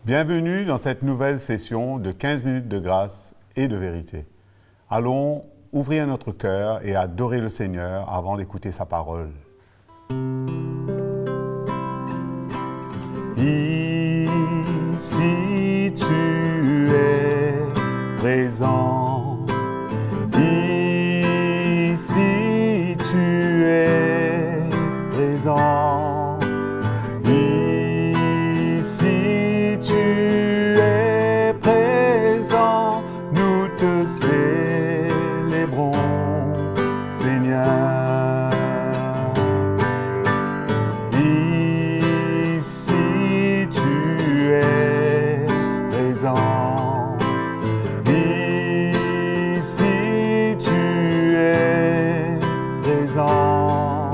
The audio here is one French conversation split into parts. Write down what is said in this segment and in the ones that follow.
Bienvenue dans cette nouvelle session de 15 minutes de grâce et de vérité. Allons ouvrir notre cœur et adorer le Seigneur avant d'écouter sa parole. Ici tu es présent, ici tu es présent, ici tu es présent, nous te célébrons, Seigneur. Ici tu es présent, ici tu es présent,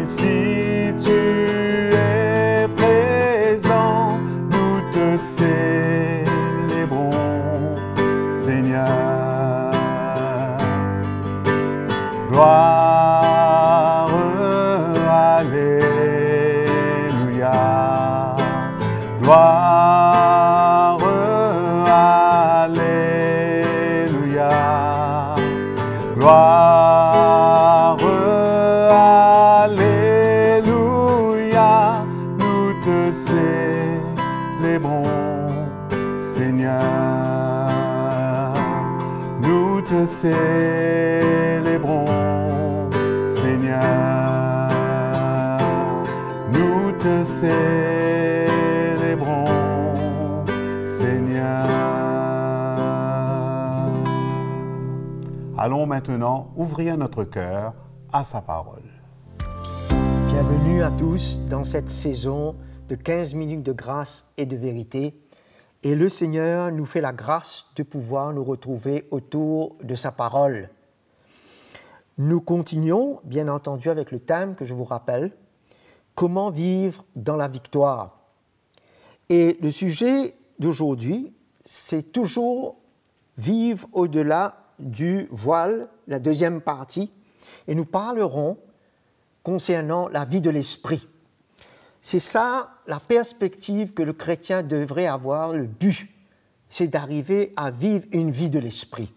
ici tu es présent, nous te célébrons, Seigneur. Gloire, alléluia, gloire, alléluia, gloire, alléluia, nous te célébrons, Seigneur, nous te célébrons, Seigneur, nous te célébrons, Seigneur. Allons maintenant ouvrir notre cœur à sa parole. Bienvenue à tous dans cette saison de 15 minutes de grâce et de vérité. Et le Seigneur nous fait la grâce de pouvoir nous retrouver autour de sa parole. Nous continuons, bien entendu, avec le thème que je vous rappelle, comment vivre dans la victoire. Et le sujet d'aujourd'hui, c'est toujours vivre au-delà du voile, la deuxième partie, et nous parlerons concernant la vie de l'esprit. C'est ça la perspective que le chrétien devrait avoir, le but, c'est d'arriver à vivre une vie de l'esprit,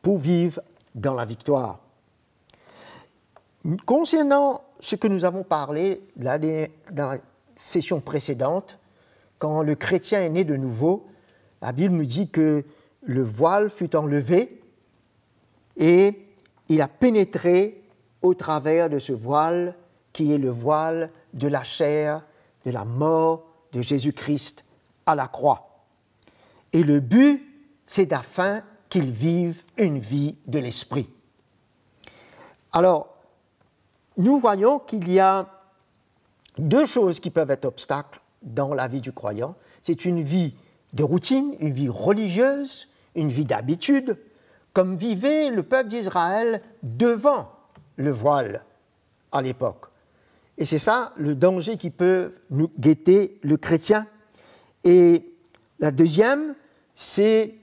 pour vivre dans la victoire. Concernant ce que nous avons parlé dans la session précédente, quand le chrétien est né de nouveau, la Bible nous dit que le voile fut enlevé et il a pénétré au travers de ce voile qui est le voile de la chair, de la mort de Jésus-Christ à la croix. Et le but, c'est afin qu'il vive une vie de l'esprit. Alors, nous voyons qu'il y a deux choses qui peuvent être obstacles dans la vie du croyant. C'est une vie de routine, une vie religieuse, une vie d'habitude, comme vivait le peuple d'Israël devant le voile à l'époque. Et c'est ça le danger qui peut nous guetter le chrétien. Et la deuxième, c'est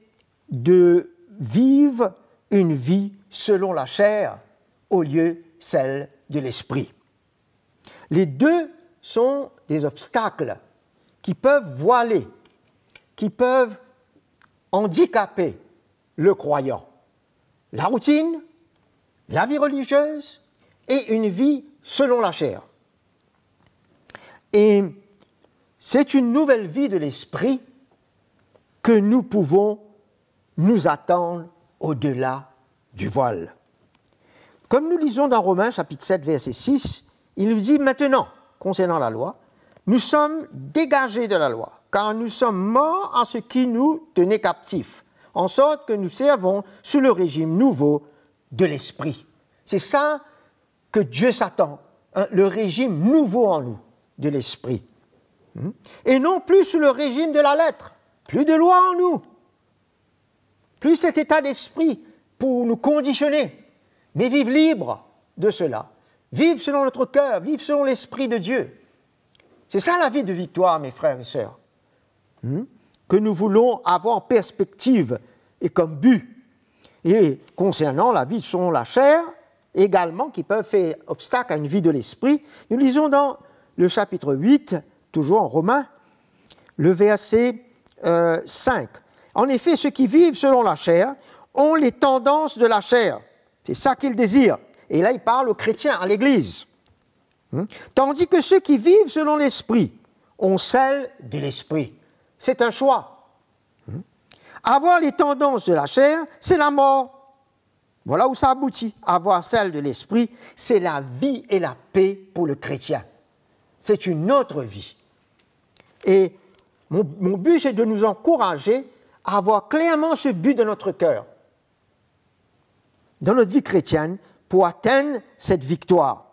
de vivre une vie selon la chair au lieu celle de l'esprit. Les deux sont des obstacles qui peuvent voiler, qui peuvent handicaper le croyant. La routine, la vie religieuse et une vie selon la chair. Et c'est une nouvelle vie de l'esprit que nous pouvons nous attendre au-delà du voile. Comme nous lisons dans Romains chapitre 7, verset 6, il nous dit maintenant, concernant la loi, nous sommes dégagés de la loi, car nous sommes morts à ce qui nous tenait captifs, en sorte que nous servons sous le régime nouveau de l'esprit. C'est ça que Dieu s'attend, hein, le régime nouveau en nous de l'esprit. Et non plus sous le régime de la lettre, plus de loi en nous, plus cet état d'esprit pour nous conditionner, mais vivre libre de cela, vivre selon notre cœur, vivre selon l'esprit de Dieu. C'est ça la vie de victoire, mes frères et sœurs, que nous voulons avoir en perspective et comme but. Et concernant la vie selon la chair, également, qui peuvent faire obstacle à une vie de l'esprit, nous lisons dans le chapitre 8 toujours en Romains, le verset 5. En effet, ceux qui vivent selon la chair ont les tendances de la chair. C'est ça qu'ils désirent. Et là, il parle aux chrétiens, à l'Église. Tandis que ceux qui vivent selon l'Esprit ont celle de l'Esprit. C'est un choix. Avoir les tendances de la chair, c'est la mort. Voilà où ça aboutit. Avoir celle de l'Esprit, c'est la vie et la paix pour le chrétien. C'est une autre vie. Et mon but, c'est de nous encourager à avoir clairement ce but dans notre cœur, dans notre vie chrétienne, pour atteindre cette victoire.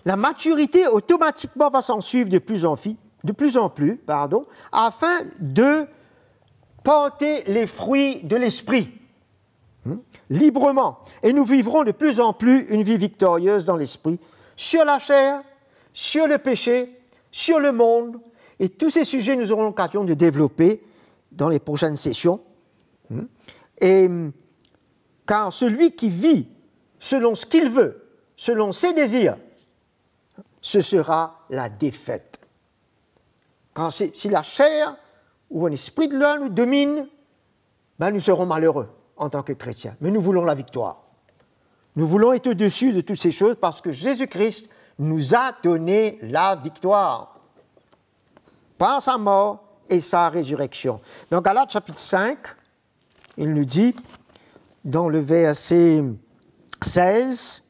La maturité automatiquement va s'en suivre de plus en plus, afin de porter les fruits de l'esprit librement. Et nous vivrons de plus en plus une vie victorieuse dans l'esprit, sur la chair, sur le péché, sur le monde. Et tous ces sujets, nous aurons l'occasion de développer dans les prochaines sessions. Car celui qui vit selon ce qu'il veut, selon ses désirs, ce sera la défaite. Quand si la chair ou un esprit de l'homme nous domine, nous serons malheureux en tant que chrétiens. Mais nous voulons la victoire. Nous voulons être au-dessus de toutes ces choses parce que Jésus-Christ nous a donné la victoire par sa mort et sa résurrection. Dans Galates chapitre 5, il nous dit, dans le verset 16,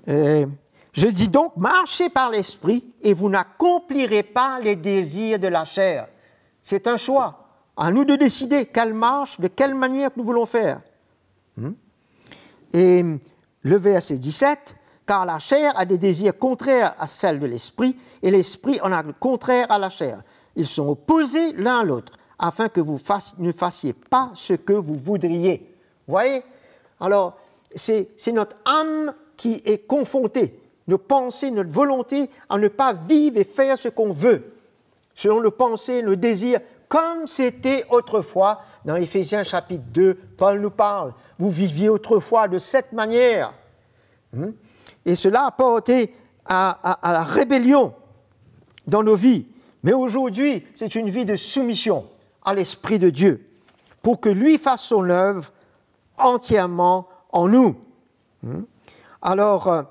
je dis donc, marchez par l'esprit et vous n'accomplirez pas les désirs de la chair. C'est un choix. À nous de décider quelle marche, de quelle manière nous voulons faire. Et le verset 17, car la chair a des désirs contraires à celles de l'esprit et l'esprit en a le contraire à la chair. Ils sont opposés l'un à l'autre, afin que vous ne fassiez pas ce que vous voudriez. Vous voyez? Alors, c'est notre âme qui est confrontée, nos pensées, notre volonté à ne pas vivre et faire ce qu'on veut, selon nos pensées, nos désirs, comme c'était autrefois. Dans Éphésiens chapitre 2, Paul nous parle. Vous viviez autrefois de cette manière. Et cela a porté à la rébellion dans nos vies. Mais aujourd'hui, c'est une vie de soumission à l'Esprit de Dieu, pour que lui fasse son œuvre entièrement en nous. Alors,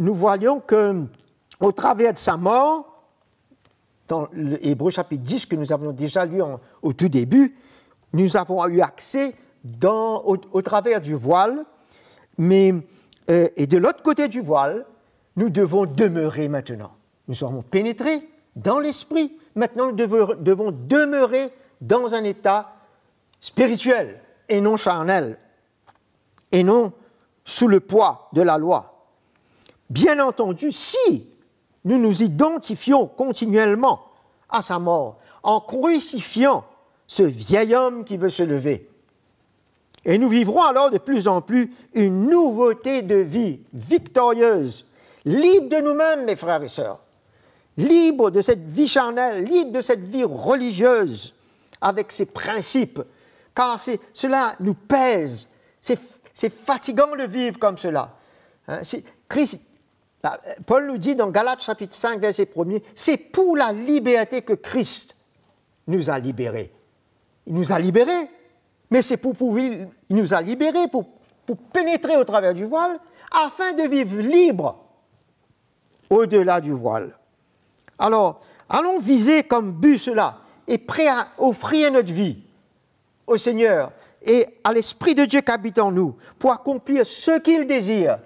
nous voyons qu'au travers de sa mort, dans l'Hébreux chapitre 10, que nous avons déjà lu au tout début, nous avons eu accès au travers du voile, et de l'autre côté du voile, nous devons demeurer maintenant. Nous serons pénétrés dans l'esprit. Maintenant, nous devons demeurer dans un état spirituel et non charnel, et non sous le poids de la loi. Bien entendu, si nous nous identifions continuellement à sa mort, en crucifiant ce vieil homme qui veut se lever. Et nous vivrons alors de plus en plus une nouveauté de vie victorieuse, libre de nous-mêmes, mes frères et sœurs, libre de cette vie charnelle, libre de cette vie religieuse, avec ses principes, car cela nous pèse, c'est fatigant de vivre comme cela. Paul nous dit dans Galates chapitre 5, verset 1er, c'est pour la liberté que Christ nous a libérés. Il nous a libérés, mais c'est il nous a libérés pour pénétrer au travers du voile, afin de vivre libre au-delà du voile. Alors, allons viser comme but cela, et prêts à offrir notre vie au Seigneur et à l'Esprit de Dieu qui habite en nous, pour accomplir ce qu'il désire.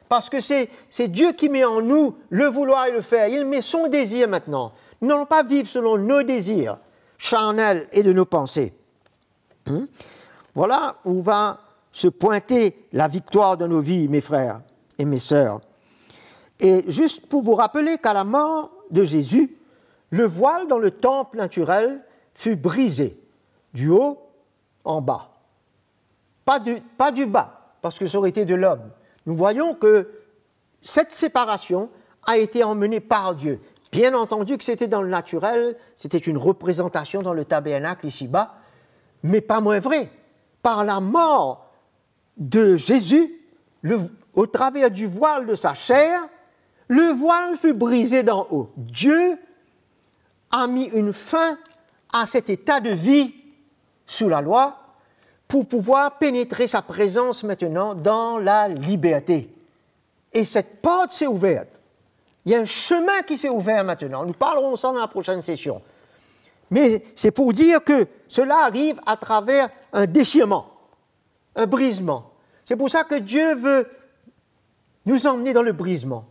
Parce que c'est Dieu qui met en nous le vouloir et le faire. Il met son désir maintenant. Nous n'allons pas vivre selon nos désirs charnels et de nos pensées. Voilà où va se pointer la victoire de nos vies, mes frères et mes sœurs. Et juste pour vous rappeler qu'à la mort de Jésus, le voile dans le temple naturel fut brisé, du haut en bas. Pas du bas, parce que ça aurait été de l'homme. Nous voyons que cette séparation a été emmenée par Dieu. Bien entendu que c'était dans le naturel, c'était une représentation dans le tabernacle ici-bas, mais pas moins vrai. Par la mort de Jésus, au travers du voile de sa chair, le voile fut brisé d'en haut. Dieu a mis une fin à cet état de vie sous la loi pour pouvoir pénétrer sa présence maintenant dans la liberté. Et cette porte s'est ouverte. Il y a un chemin qui s'est ouvert maintenant. Nous parlerons de ça dans la prochaine session. Mais c'est pour dire que cela arrive à travers un déchirement, un brisement. C'est pour ça que Dieu veut nous emmener dans le brisement,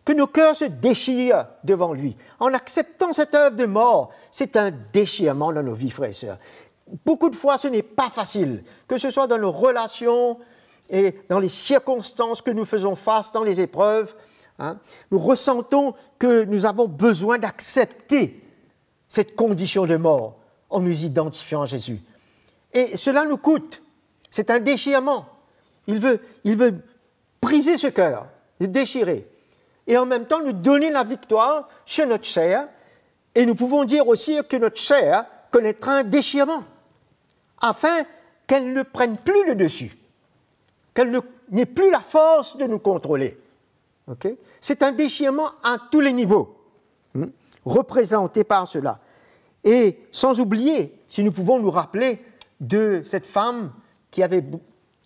que nos cœurs se déchirent devant lui. En acceptant cette œuvre de mort, c'est un déchirement dans nos vies, frères et sœurs. Beaucoup de fois, ce n'est pas facile, que ce soit dans nos relations et dans les circonstances que nous faisons face, dans les épreuves. Nous ressentons que nous avons besoin d'accepter cette condition de mort en nous identifiant à Jésus. Et cela nous coûte. C'est un déchirement. Il veut briser ce cœur, le déchirer. Et en même temps, nous donner la victoire sur notre chair. Et nous pouvons dire aussi que notre chair connaîtra un déchirement, afin qu'elle ne prenne plus le dessus, qu'elle n'ait plus la force de nous contrôler. Okay? C'est un déchirement à tous les niveaux, représenté par cela. Et sans oublier, si nous pouvons nous rappeler de cette femme qui avait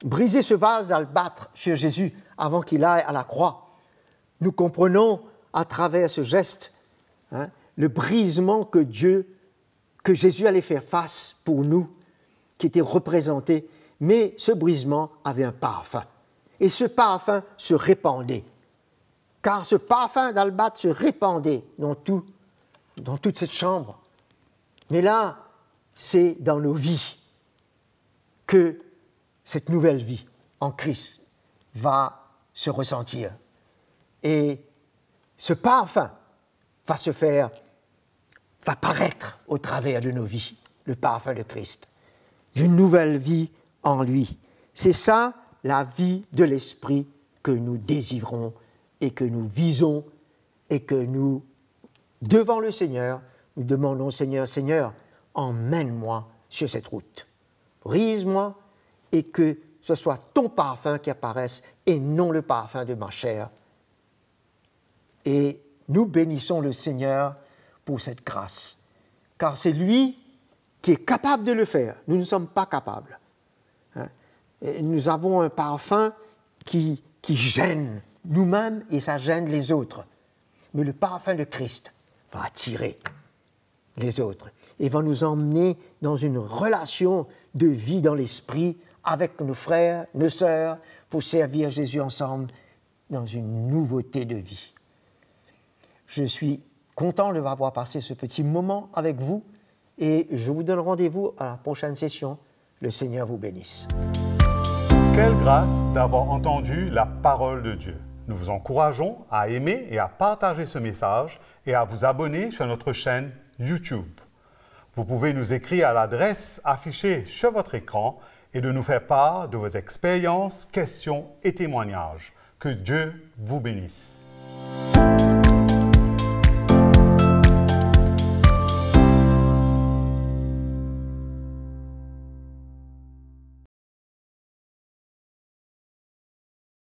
brisé ce vase d'albâtre sur Jésus avant qu'il aille à la croix, nous comprenons à travers ce geste le brisement que Jésus allait faire face pour nous, qui était représenté, mais ce brisement avait un parfum. Et ce parfum se répandait. Car ce parfum d'albâtre se répandait dans toute cette chambre. Mais là, c'est dans nos vies que cette nouvelle vie en Christ va se ressentir. Et ce parfum va paraître au travers de nos vies, le parfum de Christ, d'une nouvelle vie en lui. C'est ça la vie de l'Esprit que nous désirons et que nous visons et que nous, devant le Seigneur, nous demandons, Seigneur, emmène-moi sur cette route. Brise-moi et que ce soit ton parfum qui apparaisse et non le parfum de ma chair. Et nous bénissons le Seigneur pour cette grâce, car c'est lui qui est capable de le faire. Nous ne sommes pas capables. Nous avons un parfum qui gêne nous-mêmes et ça gêne les autres. Mais le parfum de Christ va attirer les autres et va nous emmener dans une relation de vie dans l'esprit avec nos frères, nos sœurs, pour servir Jésus ensemble dans une nouveauté de vie. Je suis content de avoir passé ce petit moment avec vous et je vous donne rendez-vous à la prochaine session. Le Seigneur vous bénisse. Quelle grâce d'avoir entendu la parole de Dieu. Nous vous encourageons à aimer et à partager ce message et à vous abonner sur notre chaîne YouTube. Vous pouvez nous écrire à l'adresse affichée sur votre écran et de nous faire part de vos expériences, questions et témoignages. Que Dieu vous bénisse.